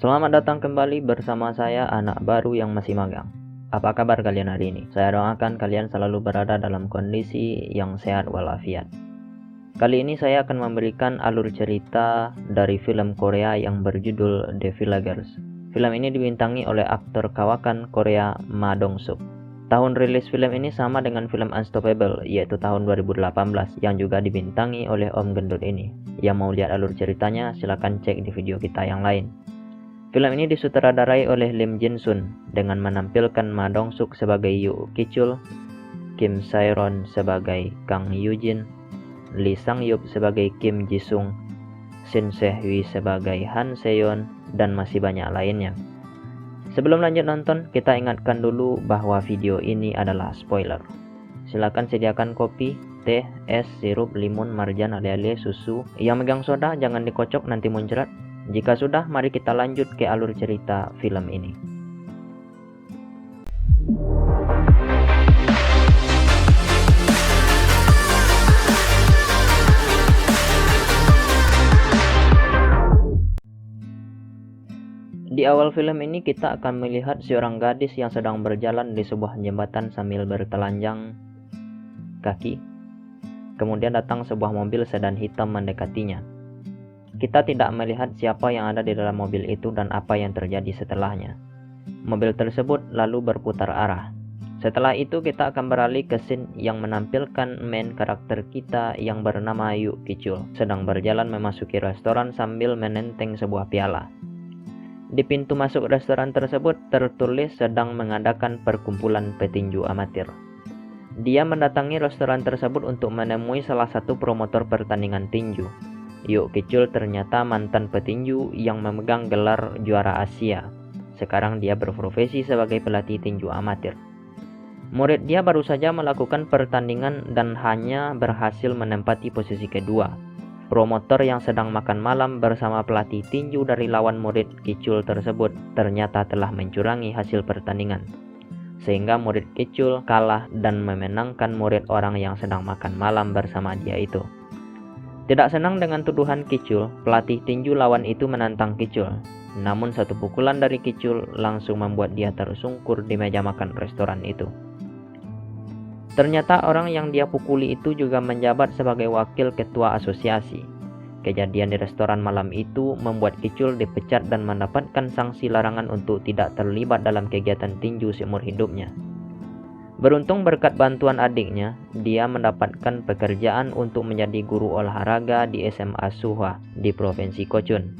Selamat datang kembali bersama saya, anak baru yang masih magang. Apa kabar kalian hari ini? Saya doakan kalian selalu berada dalam kondisi yang sehat walafiat. Kali ini saya akan memberikan alur cerita dari film Korea yang berjudul The Villagers. Film ini dibintangi oleh aktor kawakan Korea Ma Dong-suk. Tahun rilis film ini sama dengan film Unstoppable, yaitu tahun 2018, yang juga dibintangi oleh Om Gendut ini. Yang mau lihat alur ceritanya, silahkan cek di video kita yang lain. Film ini disutradarai oleh Lim Jin Sun dengan menampilkan Ma Dong-suk sebagai Yoo Ki-chul, Kim Sae-ron sebagai Kang Yoo-jin, Lee Sang-yup sebagai Kim Ji-sung, Shin Se-hwi sebagai Han Se-yeon, dan masih banyak lainnya. Sebelum lanjut nonton, kita ingatkan dulu bahwa video ini adalah spoiler. Silakan sediakan kopi, teh, es, sirup, limun, marjan, ale-ale, susu. Yang megang soda jangan dikocok nanti muncrat. Jika sudah, mari kita lanjut ke alur cerita film ini. Di awal film ini kita akan melihat seorang gadis yang sedang berjalan di sebuah jembatan sambil bertelanjang kaki. Kemudian datang sebuah mobil sedan hitam mendekatinya. Kita tidak melihat siapa yang ada di dalam mobil itu dan apa yang terjadi setelahnya. Mobil tersebut lalu berputar arah. Setelah itu kita akan beralih ke scene yang menampilkan main karakter kita yang bernama Yoo Ki-chul sedang berjalan memasuki restoran sambil menenteng sebuah piala. Di pintu masuk restoran tersebut tertulis sedang mengadakan perkumpulan petinju amatir. Dia mendatangi restoran tersebut untuk menemui salah satu promotor pertandingan tinju. Yoo Ki-chul ternyata mantan petinju yang memegang gelar juara Asia. Sekarang dia berprofesi sebagai pelatih tinju amatir. Murid dia baru saja melakukan pertandingan dan hanya berhasil menempati posisi kedua. Promotor yang sedang makan malam bersama pelatih tinju dari lawan murid Ki-chul tersebut ternyata telah mencurangi hasil pertandingan. Sehingga murid Ki-chul kalah dan memenangkan murid orang yang sedang makan malam bersama dia itu. Tidak senang dengan tuduhan Ki-chul, pelatih tinju lawan itu menantang Ki-chul. Namun satu pukulan dari Ki-chul langsung membuat dia tersungkur di meja makan restoran itu. Ternyata orang yang dia pukuli itu juga menjabat sebagai wakil ketua asosiasi. Kejadian di restoran malam itu membuat Ki-chul dipecat dan mendapatkan sanksi larangan untuk tidak terlibat dalam kegiatan tinju seumur hidupnya. Beruntung berkat bantuan adiknya, dia mendapatkan pekerjaan untuk menjadi guru olahraga di SMA Suhwa di Provinsi Kochun.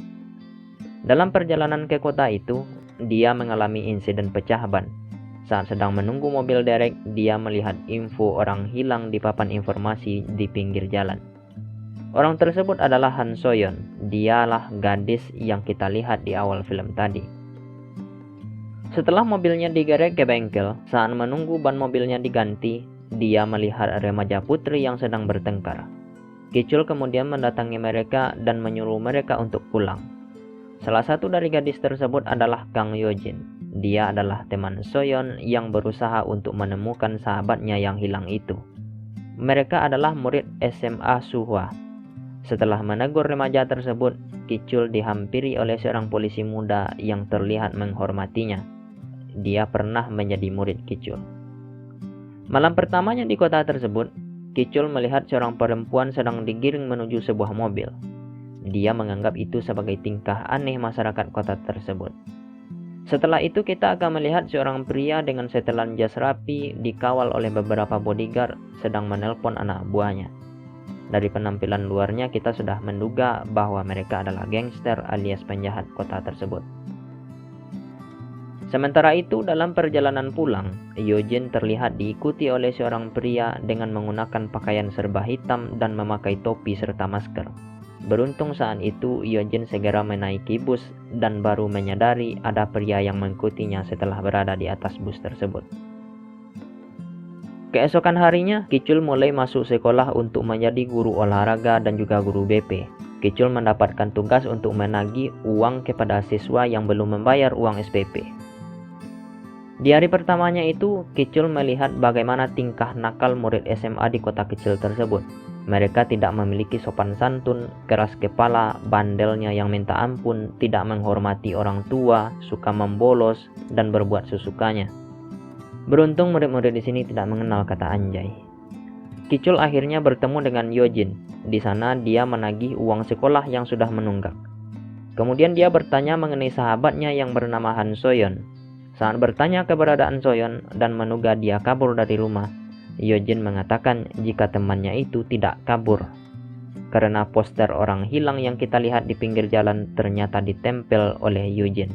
Dalam perjalanan ke kota itu, dia mengalami insiden pecah ban. Saat sedang menunggu mobil derek, dia melihat info orang hilang di papan informasi di pinggir jalan. Orang tersebut adalah Han So-yeon. Dialah gadis yang kita lihat di awal film tadi. Setelah mobilnya digerek ke bengkel, saat menunggu ban mobilnya diganti, dia melihat remaja putri yang sedang bertengkar. Ki-chul kemudian mendatangi mereka dan menyuruh mereka untuk pulang. Salah satu dari gadis tersebut adalah Kang Yoo-jin. Dia adalah teman So-yeon yang berusaha untuk menemukan sahabatnya yang hilang itu. Mereka adalah murid SMA Suhwa. Setelah menegur remaja tersebut, Ki-chul dihampiri oleh seorang polisi muda yang terlihat menghormatinya. Dia pernah menjadi murid Ki-chul. Malam pertamanya di kota tersebut, Ki-chul melihat seorang perempuan sedang digiring menuju sebuah mobil. Dia menganggap itu sebagai tingkah aneh masyarakat kota tersebut. Setelah itu kita akan melihat seorang pria dengan setelan jas rapi dikawal oleh beberapa bodyguard sedang menelpon anak buahnya. Dari penampilan luarnya kita sudah menduga bahwa mereka adalah gangster alias penjahat kota tersebut. Sementara itu dalam perjalanan pulang, Yoo-jin terlihat diikuti oleh seorang pria dengan menggunakan pakaian serba hitam dan memakai topi serta masker. Beruntung saat itu Yoo-jin segera menaiki bus dan baru menyadari ada pria yang mengikutinya setelah berada di atas bus tersebut. Keesokan harinya, Ki-chul mulai masuk sekolah untuk menjadi guru olahraga dan juga guru BP. Ki-chul mendapatkan tugas untuk menagih uang kepada siswa yang belum membayar uang SPP. Di hari pertamanya itu, Kicul melihat bagaimana tingkah nakal murid SMA di kota kecil tersebut. Mereka tidak memiliki sopan santun, keras kepala, bandelnya yang minta ampun, tidak menghormati orang tua, suka membolos, dan berbuat sesukanya. Beruntung murid-murid di sini tidak mengenal kata anjay. Kicul akhirnya bertemu dengan Yojin. Di sana dia menagih uang sekolah yang sudah menunggak. Kemudian dia bertanya mengenai sahabatnya yang bernama Han Soyeon. Saat bertanya keberadaan Soyeon dan menduga dia kabur dari rumah, Yojin mengatakan jika temannya itu tidak kabur. Karena poster orang hilang yang kita lihat di pinggir jalan ternyata ditempel oleh Yojin.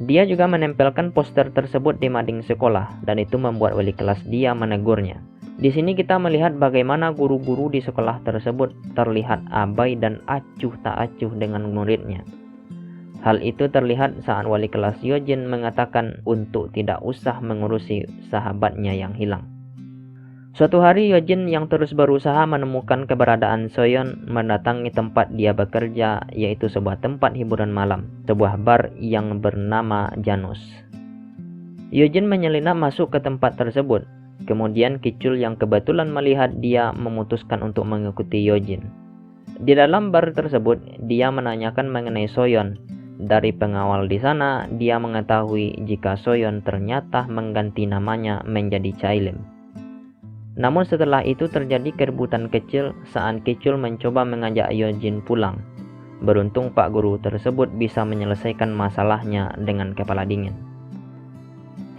Dia juga menempelkan poster tersebut di mading sekolah dan itu membuat wali kelas dia menegurnya. Di sini kita melihat bagaimana guru-guru di sekolah tersebut terlihat abai dan acuh tak acuh dengan muridnya. Hal itu terlihat saat wali kelas Yojin mengatakan untuk tidak usah mengurusi sahabatnya yang hilang. Suatu hari Yojin yang terus berusaha menemukan keberadaan Soyeon mendatangi tempat dia bekerja, yaitu sebuah tempat hiburan malam, sebuah bar yang bernama Janus. Yojin menyelinap masuk ke tempat tersebut. Kemudian Kicul yang kebetulan melihat dia memutuskan untuk mengikuti Yojin. Di dalam bar tersebut, dia menanyakan mengenai Soyeon. Dari pengawal di sana, dia mengetahui jika Soyeon ternyata mengganti namanya menjadi Chaelim. Namun setelah itu terjadi keributan kecil saat Kicul mencoba mengajak Yojin pulang. Beruntung Pak Guru tersebut bisa menyelesaikan masalahnya dengan kepala dingin.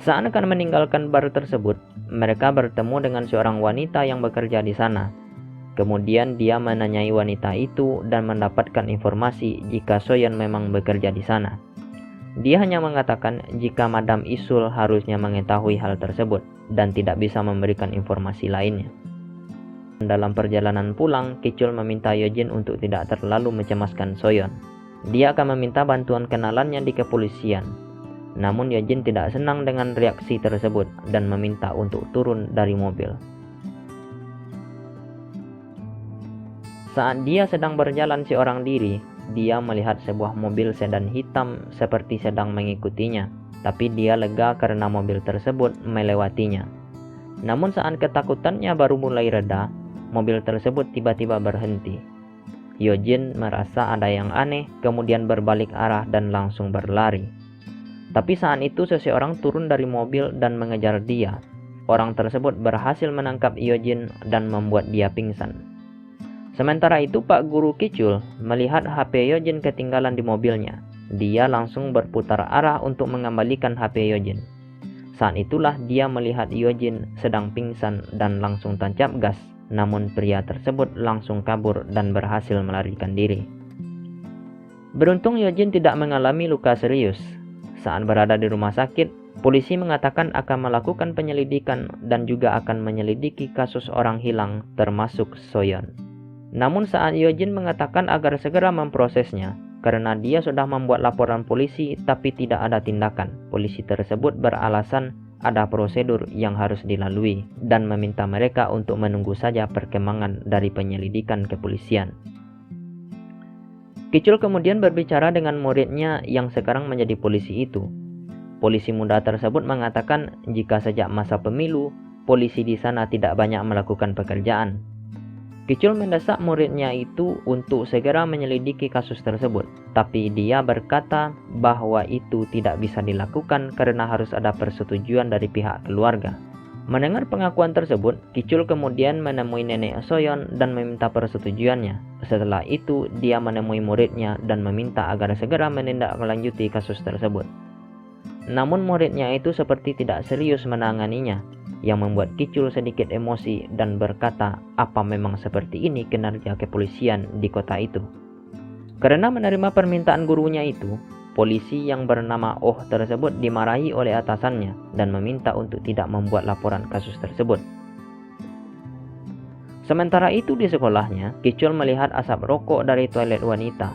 Saat akan meninggalkan bar tersebut, mereka bertemu dengan seorang wanita yang bekerja di sana. Kemudian dia menanyai wanita itu dan mendapatkan informasi jika Soyeon memang bekerja di sana. Dia hanya mengatakan jika Madam Isul harusnya mengetahui hal tersebut dan tidak bisa memberikan informasi lainnya. Dalam perjalanan pulang, Kicul meminta Yojin untuk tidak terlalu mencemaskan Soyeon. Dia akan meminta bantuan kenalannya di kepolisian. Namun Yojin tidak senang dengan reaksi tersebut dan meminta untuk turun dari mobil. Saat dia sedang berjalan seorang diri, dia melihat sebuah mobil sedan hitam seperti sedang mengikutinya, tapi dia lega karena mobil tersebut melewatinya. Namun saat ketakutannya baru mulai reda, mobil tersebut tiba-tiba berhenti. Yojin merasa ada yang aneh, kemudian berbalik arah dan langsung berlari. Tapi saat itu seseorang turun dari mobil dan mengejar dia. Orang tersebut berhasil menangkap Yojin dan membuat dia pingsan. Sementara itu Pak Guru Kicul melihat HP Yojin ketinggalan di mobilnya. Dia langsung berputar arah untuk mengembalikan HP Yojin. Saat itulah dia melihat Yojin sedang pingsan dan langsung tancap gas. Namun pria tersebut langsung kabur dan berhasil melarikan diri. Beruntung Yojin tidak mengalami luka serius. Saat berada di rumah sakit, polisi mengatakan akan melakukan penyelidikan dan juga akan menyelidiki kasus orang hilang termasuk Soyeon. Namun saat Yojin mengatakan agar segera memprosesnya, karena dia sudah membuat laporan polisi tapi tidak ada tindakan. Polisi tersebut beralasan ada prosedur yang harus dilalui dan meminta mereka untuk menunggu saja perkembangan dari penyelidikan kepolisian. Kicul kemudian berbicara dengan muridnya yang sekarang menjadi polisi itu. Polisi muda tersebut mengatakan jika sejak masa pemilu, polisi di sana tidak banyak melakukan pekerjaan. Kicul mendesak muridnya itu untuk segera menyelidiki kasus tersebut, tapi dia berkata bahwa itu tidak bisa dilakukan karena harus ada persetujuan dari pihak keluarga. Mendengar pengakuan tersebut, Kicul kemudian menemui nenek Soyeon dan meminta persetujuannya. Setelah itu, dia menemui muridnya dan meminta agar segera menindaklanjuti kasus tersebut. Namun muridnya itu seperti tidak serius menanganinya, yang membuat Kicul sedikit emosi dan berkata apa memang seperti ini kinerja kepolisian di kota itu. Karena menerima permintaan gurunya itu, polisi yang bernama Oh tersebut dimarahi oleh atasannya dan meminta untuk tidak membuat laporan kasus tersebut. Sementara itu di sekolahnya, Kicul melihat asap rokok dari toilet wanita.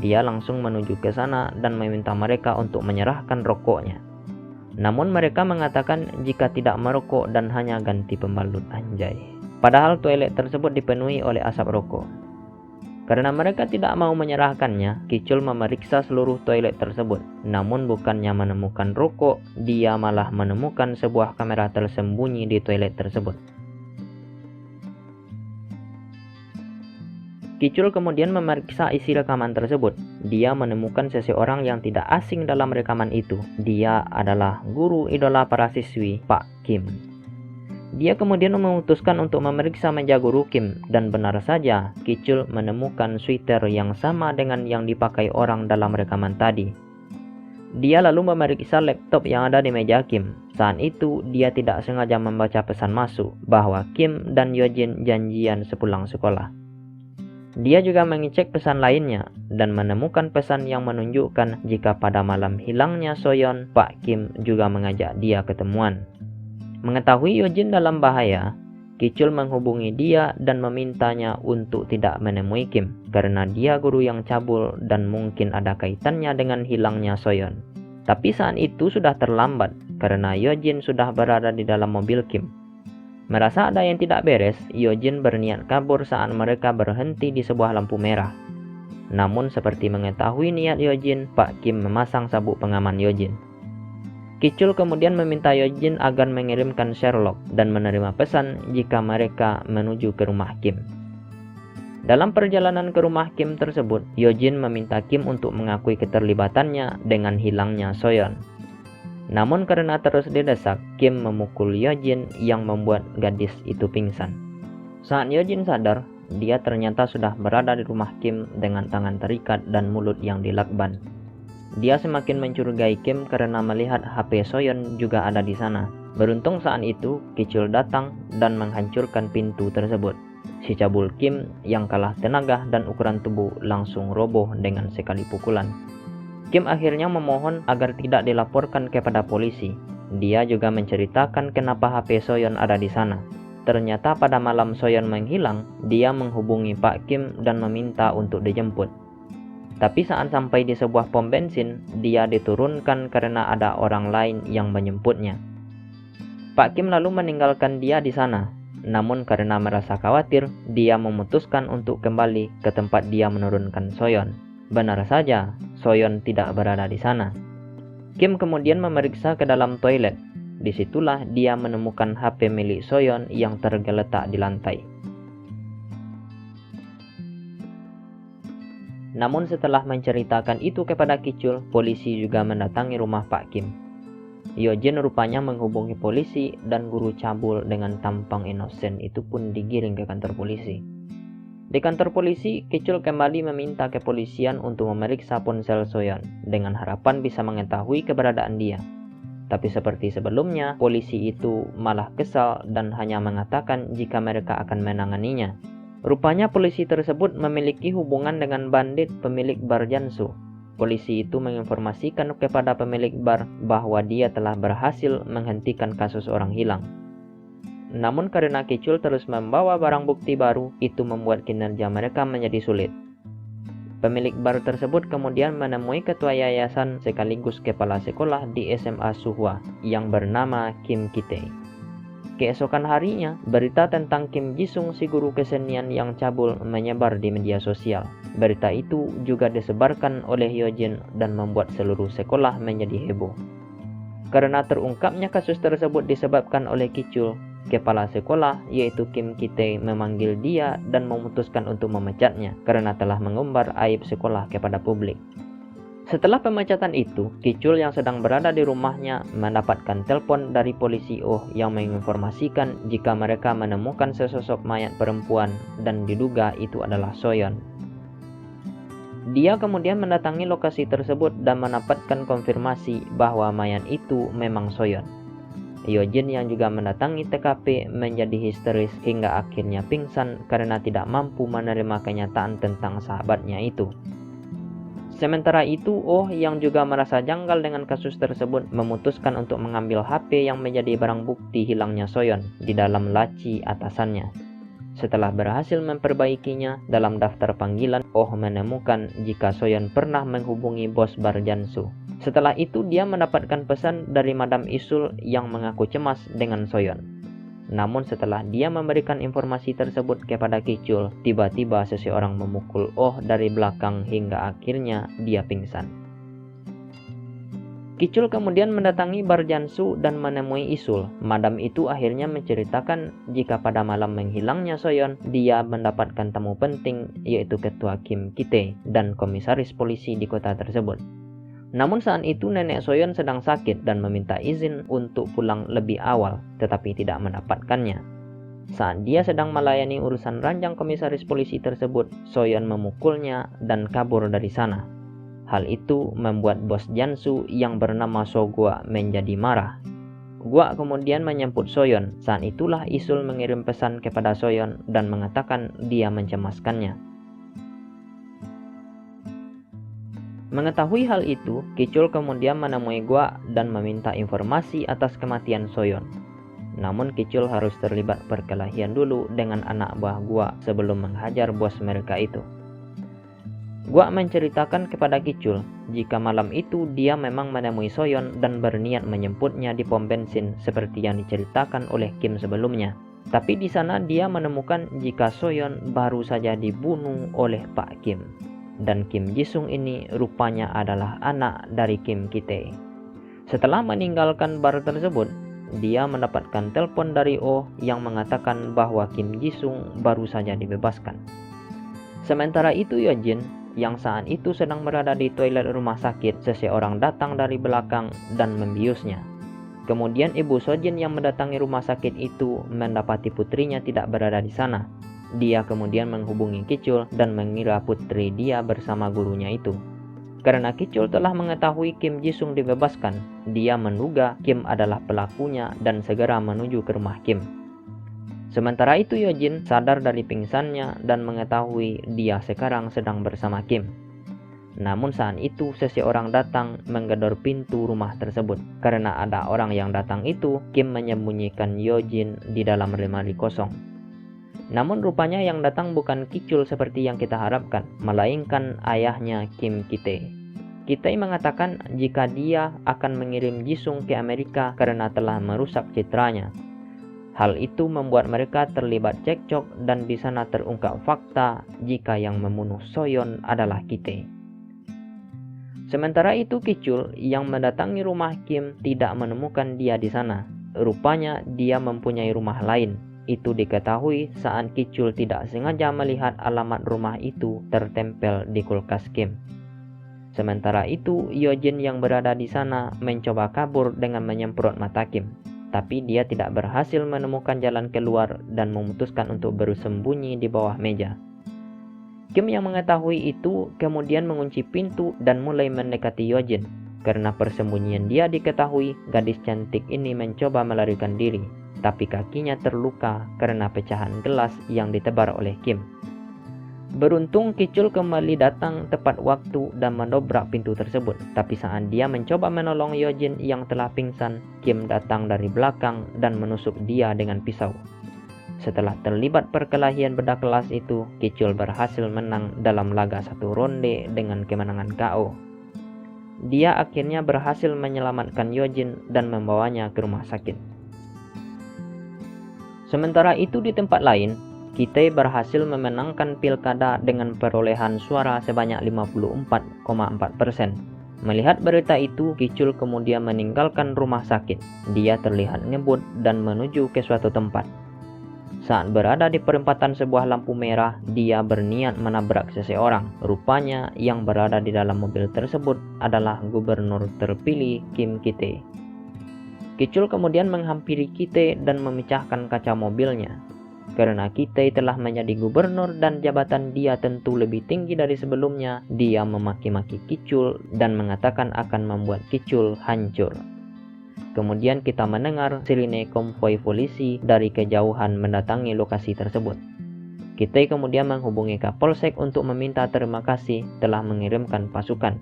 Dia langsung menuju ke sana dan meminta mereka untuk menyerahkan rokoknya. Namun mereka mengatakan jika tidak merokok dan hanya ganti pembalut anjay. Padahal toilet tersebut dipenuhi oleh asap rokok. Karena mereka tidak mau menyerahkannya, Kicul memeriksa seluruh toilet tersebut. Namun bukannya menemukan rokok, dia malah menemukan sebuah kamera tersembunyi di toilet tersebut. Kicul kemudian memeriksa isi rekaman tersebut. Dia menemukan seseorang yang tidak asing dalam rekaman itu. Dia adalah guru idola para siswi, Pak Kim. Dia kemudian memutuskan untuk memeriksa meja guru Kim, dan benar saja Kicul menemukan sweater yang sama dengan yang dipakai orang dalam rekaman tadi. Dia lalu memeriksa laptop yang ada di meja Kim. Saat itu dia tidak sengaja membaca pesan masuk bahwa Kim dan Yojin janjian sepulang sekolah. Dia juga mengecek pesan lainnya dan menemukan pesan yang menunjukkan jika pada malam hilangnya Soyeon, Pak Kim juga mengajak dia ketemuan. Mengetahui Yojin dalam bahaya, Kicul menghubungi dia dan memintanya untuk tidak menemui Kim karena dia guru yang cabul dan mungkin ada kaitannya dengan hilangnya Soyeon. Tapi saat itu sudah terlambat karena Yojin sudah berada di dalam mobil Kim. Merasa ada yang tidak beres, Yojin berniat kabur saat mereka berhenti di sebuah lampu merah. Namun seperti mengetahui niat Yojin, Pak Kim memasang sabuk pengaman Yojin. Kicul kemudian meminta Yojin agar mengirimkan Sherlock dan menerima pesan jika mereka menuju ke rumah Kim. Dalam perjalanan ke rumah Kim tersebut, Yojin meminta Kim untuk mengakui keterlibatannya dengan hilangnya Soyeon. Namun karena terus didesak, Kim memukul Yojin yang membuat gadis itu pingsan. Saat Yojin sadar, dia ternyata sudah berada di rumah Kim dengan tangan terikat dan mulut yang dilakban. Dia semakin mencurigai Kim karena melihat HP Soyeon juga ada di sana. Beruntung saat itu Kicul datang dan menghancurkan pintu tersebut. Si cabul Kim yang kalah tenaga dan ukuran tubuh langsung roboh dengan sekali pukulan. Kim akhirnya memohon agar tidak dilaporkan kepada polisi. Dia juga menceritakan kenapa HP Soyeon ada di sana. Ternyata pada malam Soyeon menghilang, dia menghubungi Pak Kim dan meminta untuk dijemput. Tapi saat sampai di sebuah pom bensin, dia diturunkan karena ada orang lain yang menjemputnya. Pak Kim lalu meninggalkan dia di sana. Namun karena merasa khawatir, dia memutuskan untuk kembali ke tempat dia menurunkan Soyeon. Benar saja, Soyeon tidak berada di sana. Kim kemudian memeriksa ke dalam toilet. Disitulah dia menemukan HP milik Soyeon yang tergeletak di lantai. Namun setelah menceritakan itu kepada Kicul, polisi juga mendatangi rumah Pak Kim. Yojin rupanya menghubungi polisi dan guru cabul dengan tampang inosen itu pun digiring ke kantor polisi. Di kantor polisi, Kicul kembali meminta kepolisian untuk memeriksa ponsel Soyeon dengan harapan bisa mengetahui keberadaan dia. Tapi seperti sebelumnya, polisi itu malah kesal dan hanya mengatakan jika mereka akan menanganinya. Rupanya polisi tersebut memiliki hubungan dengan bandit pemilik bar Jansu. Polisi itu menginformasikan kepada pemilik bar bahwa dia telah berhasil menghentikan kasus orang hilang. Namun karena Kicul terus membawa barang bukti baru, itu membuat kinerja mereka menjadi sulit. Pemilik bar tersebut kemudian menemui ketua yayasan sekaligus kepala sekolah di SMA Suhwa yang bernama Kim Ki-tae. Keesokan harinya, berita tentang Kim Jisung si guru kesenian yang cabul menyebar di media sosial. Berita itu juga disebarkan oleh Yojin dan membuat seluruh sekolah menjadi heboh. Karena terungkapnya kasus tersebut disebabkan oleh Kicul, kepala sekolah yaitu Kim Ki-tae memanggil dia dan memutuskan untuk memecatnya karena telah mengumbar aib sekolah kepada publik. Setelah pemecatan itu, Kicul yang sedang berada di rumahnya mendapatkan telepon dari polisi yang menginformasikan jika mereka menemukan sesosok mayat perempuan dan diduga itu adalah Soyeon. Dia kemudian mendatangi lokasi tersebut dan mendapatkan konfirmasi bahwa mayat itu memang Soyeon. Yojin yang juga mendatangi TKP menjadi histeris hingga akhirnya pingsan karena tidak mampu menerima kenyataan tentang sahabatnya itu. Sementara itu, yang juga merasa janggal dengan kasus tersebut memutuskan untuk mengambil HP yang menjadi barang bukti hilangnya Soyeon di dalam laci atasannya. Setelah berhasil memperbaikinya, dalam daftar panggilan, menemukan jika Soyeon pernah menghubungi bos bar Jansu. Setelah itu, dia mendapatkan pesan dari Madam Isul yang mengaku cemas dengan Soyeon. Namun setelah dia memberikan informasi tersebut kepada Kicul, tiba-tiba seseorang memukul Oh dari belakang hingga akhirnya dia pingsan. Kicul kemudian mendatangi Bar Jansu dan menemui Isul. Madam itu akhirnya menceritakan jika pada malam menghilangnya Soyeon, dia mendapatkan tamu penting yaitu Ketua Kim Ki-tae dan komisaris polisi di kota tersebut. Namun saat itu nenek Soyeon sedang sakit dan meminta izin untuk pulang lebih awal, tetapi tidak mendapatkannya. Saat dia sedang melayani urusan ranjang komisaris polisi tersebut, Soyeon memukulnya dan kabur dari sana. Hal itu membuat bos Jansu yang bernama So-gwa menjadi marah. Gwa kemudian menjemput Soyeon. Saat itulah Isul mengirim pesan kepada Soyeon dan mengatakan dia mencemaskannya. Mengetahui hal itu, Kicul kemudian menemui Gwa dan meminta informasi atas kematian Soyeon. Namun Kicul harus terlibat perkelahian dulu dengan anak buah Gwa sebelum menghajar bos mereka itu. Gwa menceritakan kepada Kicul jika malam itu dia memang menemui Soyeon dan berniat menjemputnya di pom bensin seperti yang diceritakan oleh Kim sebelumnya. Tapi di sana dia menemukan jika Soyeon baru saja dibunuh oleh Pak Kim. Dan Kim Jisung ini rupanya adalah anak dari Kim Ki-tae. Setelah meninggalkan bar tersebut, dia mendapatkan telepon dari Oh yang mengatakan bahwa Kim Jisung baru saja dibebaskan. Sementara itu Yojin yang saat itu sedang berada di toilet rumah sakit, seseorang datang dari belakang dan membiusnya. Kemudian ibu Sojin yang mendatangi rumah sakit itu mendapati putrinya tidak berada di sana. Dia kemudian menghubungi Kicul dan mengira putri dia bersama gurunya itu. Karena Kicul telah mengetahui Kim Jisung dibebaskan, dia menduga Kim adalah pelakunya dan segera menuju ke rumah Kim. Sementara itu Yojin sadar dari pingsannya dan mengetahui dia sekarang sedang bersama Kim. Namun saat itu seseorang datang menggedor pintu rumah tersebut. Karena ada orang yang datang itu, Kim menyembunyikan Yojin di dalam lemari kosong. Namun rupanya yang datang bukan Kicul seperti yang kita harapkan, melainkan ayahnya Kim Ki-tae. Ki-tae mengatakan jika dia akan mengirim Jisung ke Amerika karena telah merusak citranya. Hal itu membuat mereka terlibat cekcok dan di sana terungkap fakta jika yang membunuh Soyeon adalah Ki-tae. Sementara itu Kicul yang mendatangi rumah Kim tidak menemukan dia di sana. Rupanya dia mempunyai rumah lain. Itu diketahui saat Kicul tidak sengaja melihat alamat rumah itu tertempel di kulkas Kim. Sementara itu Yojin yang berada di sana mencoba kabur dengan menyemprot mata Kim. Tapi dia tidak berhasil menemukan jalan keluar dan memutuskan untuk bersembunyi di bawah meja. Kim yang mengetahui itu kemudian mengunci pintu dan mulai mendekati Yojin. Karena persembunyian dia diketahui, gadis cantik ini mencoba melarikan diri. Tapi kakinya terluka karena pecahan gelas yang ditebar oleh Kim. Beruntung Kicul kembali datang tepat waktu dan mendobrak pintu tersebut. Tapi saat dia mencoba menolong Yojin yang telah pingsan, Kim datang dari belakang dan menusuk dia dengan pisau. Setelah terlibat perkelahian bedah kelas itu, Kicul berhasil menang dalam laga satu ronde dengan kemenangan KO. Dia akhirnya berhasil menyelamatkan Yojin dan membawanya ke rumah sakit. Sementara itu di tempat lain, Ki-tae berhasil memenangkan pilkada dengan perolehan suara sebanyak 54,4%. Melihat berita itu, Kicul kemudian meninggalkan rumah sakit. Dia terlihat ngebut dan menuju ke suatu tempat. Saat berada di perempatan sebuah lampu merah, dia berniat menabrak seseorang. Rupanya yang berada di dalam mobil tersebut adalah gubernur terpilih Kim Ki-tae. Kicul kemudian menghampiri Ki-tae dan memecahkan kaca mobilnya. Karena Ki-tae telah menjadi gubernur dan jabatan dia tentu lebih tinggi dari sebelumnya, dia memaki-maki Kicul dan mengatakan akan membuat Kicul hancur. Kemudian kita mendengar sirine konvoi polisi dari kejauhan mendatangi lokasi tersebut. Ki-tae kemudian menghubungi Kapolsek untuk meminta terima kasih telah mengirimkan pasukan.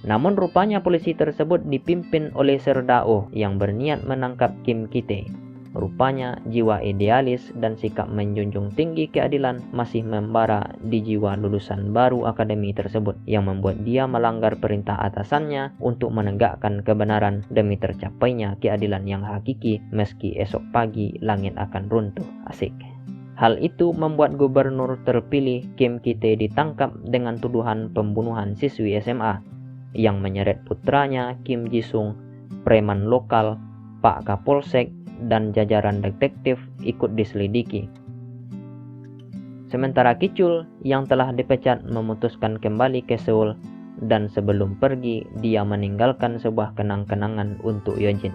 Namun rupanya polisi tersebut dipimpin oleh Serdao yang berniat menangkap Kim Ki-tae. Rupanya jiwa idealis dan sikap menjunjung tinggi keadilan masih membara di jiwa lulusan baru akademi tersebut, yang membuat dia melanggar perintah atasannya untuk menegakkan kebenaran demi tercapainya keadilan yang hakiki meski esok pagi langit akan runtuh. Asik. Hal itu membuat gubernur terpilih Kim Ki-tae ditangkap dengan tuduhan pembunuhan siswi SMA yang menyeret putranya Kim Ji-sung, preman lokal, Pak Kapolsek, dan jajaran detektif ikut diselidiki. Sementara Ki-chul yang telah dipecat memutuskan kembali ke Seoul, dan sebelum pergi dia meninggalkan sebuah kenang-kenangan untuk Yeojin.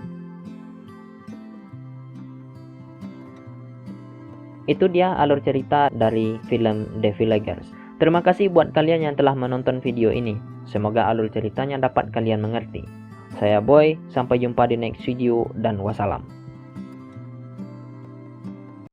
Itu dia alur cerita dari film The Villagers. Terima kasih buat kalian yang telah menonton video ini. Semoga alur ceritanya dapat kalian mengerti. Saya Boy, sampai jumpa di next video dan wassalam.